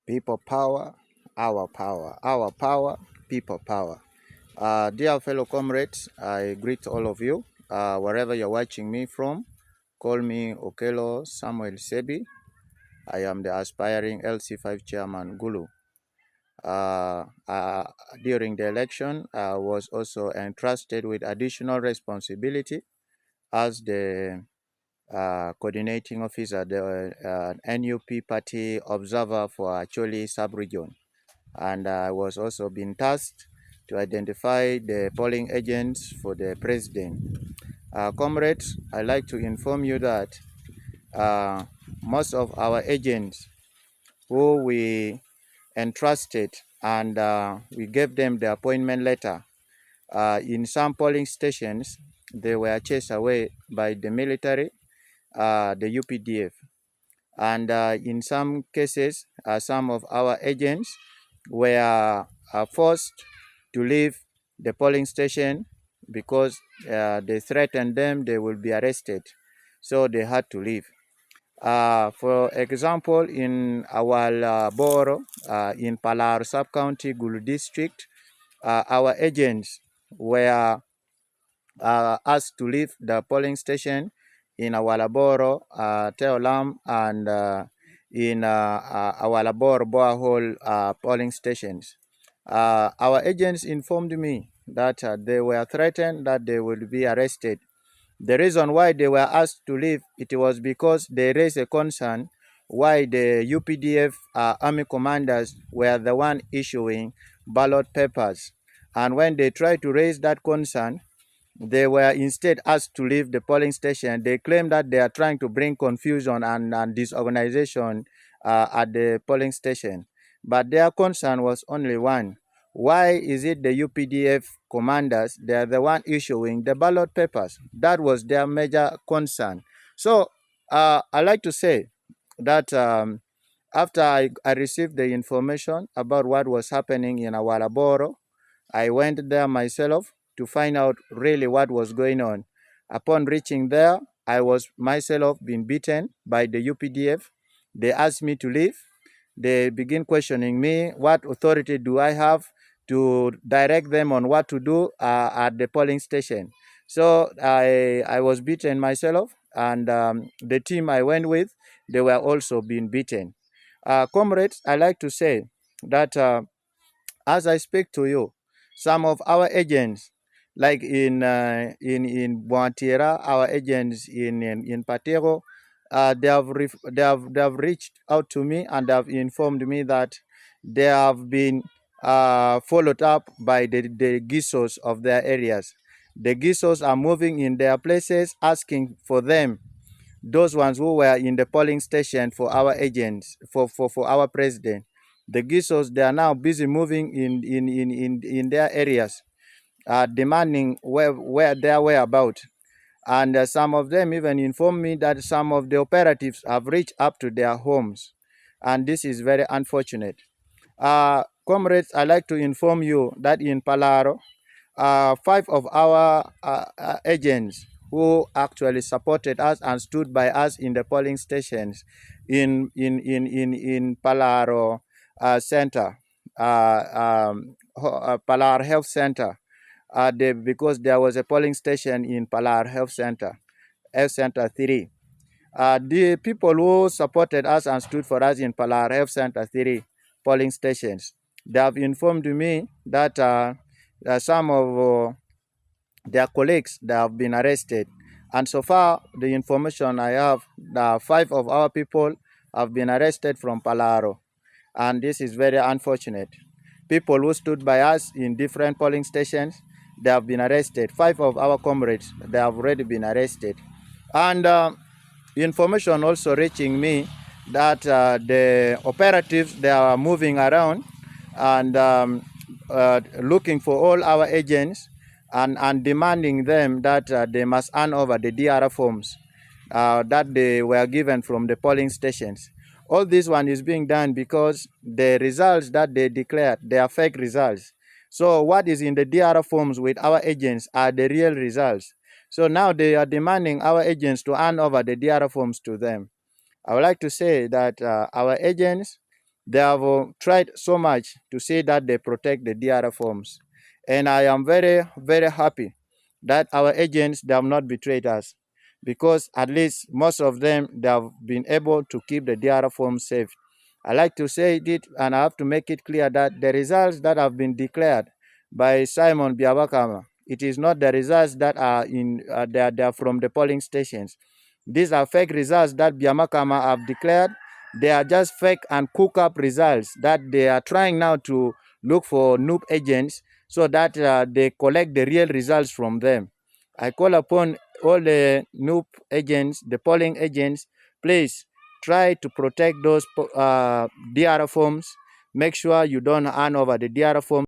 People power, our power, our power, people power. Dear fellow comrades, I greet all of you, wherever you're watching me from. Call me Okelo Samuel Sebi. I am the aspiring LC5 chairman Gulu. Uh, uh, During the election, I was also entrusted with additional responsibility as the coordinating officer, the NUP party observer for Acholi sub-region. And I was also being tasked to identify the polling agents for the president. Comrades, I'd like to inform you that uh, most of our agents who we entrusted and we gave them the appointment letter, in some polling stations, they were chased away by the military, the UPDF. And in some cases, some of our agents were forced to leave the polling station because they threatened them they will be arrested. So they had to leave. For example, in our Boro, in Palaro sub-county, Gulu district, our agents were asked to leave the polling station in Awalaboro, Teolam, and in Awalaboro Boahol polling stations. Our agents informed me that they were threatened that they would be arrested. The reason why they were asked to leave, it was because they raised a concern why the UPDF army commanders were the one issuing ballot papers. And when they tried to raise that concern, they were instead asked to leave the polling station. They claim that they are trying to bring confusion and disorganization at the polling station. But their concern was only one. Why is it the UPDF commanders, they are the one issuing the ballot papers? That was their major concern. So I like to say that after I received the information about what was happening in Awalaboro, I went there myself to find out really what was going on. Upon reaching there, I was myself being beaten by the UPDF. They asked me to leave. They begin questioning me. What authority do I have to direct them on what to do at the polling station? So I was beaten myself, and the team I went with, they were also being beaten. Comrades, I like to say that as I speak to you, some of our agents, like in Buantira, our agents in Patero, they have reached out to me and have informed me that they have been followed up by the Gisos of their areas. The Gisos are moving in their places, asking for them, those ones who were in the polling station for our agents, for our president. The Gisos, they are now busy moving in their areas, demanding where their whereabouts. And some of them even informed me that some of the operatives have reached up to their homes. And this is very unfortunate. Comrades, I'd like to inform you that in Palaro, five of our agents who actually supported us and stood by us in the polling stations in Palaro Center, Palaro Health Center, because there was a polling station in Palaro Health Center 3. The people who supported us and stood for us in Palaro Health Center 3 polling stations, they have informed me that some of their colleagues that have been arrested. And so far, the information I have, five of our people have been arrested from Palaro. And this is very unfortunate. People who stood by us in different polling stations, they have been arrested. Five of our comrades, they have already been arrested. And information also reaching me that the operatives, they are moving around and looking for all our agents and demanding them that they must hand over the DR forms that they were given from the polling stations. All this one is being done because the results that they declared, they are fake results. So what is in the DR forms with our agents are the real results. So now they are demanding our agents to hand over the DR forms to them. I would like to say that our agents, They have tried so much to see that they protect the DR forms. And I am very, very happy that our agents, they have not betrayed us, because at least most of them, they have been able to keep the DR forms safe. I like to say it, and I have to make it clear that the results that have been declared by Simon Biabakama, it is not the results that are they are from the polling stations. These are fake results that Biamakama have declared. They are just fake and cook up results that they are trying now to look for NUP agents so that they collect the real results from them. I call upon all the NUP agents, the polling agents, please try to protect those DR forms. Make sure you don't hand over the DR forms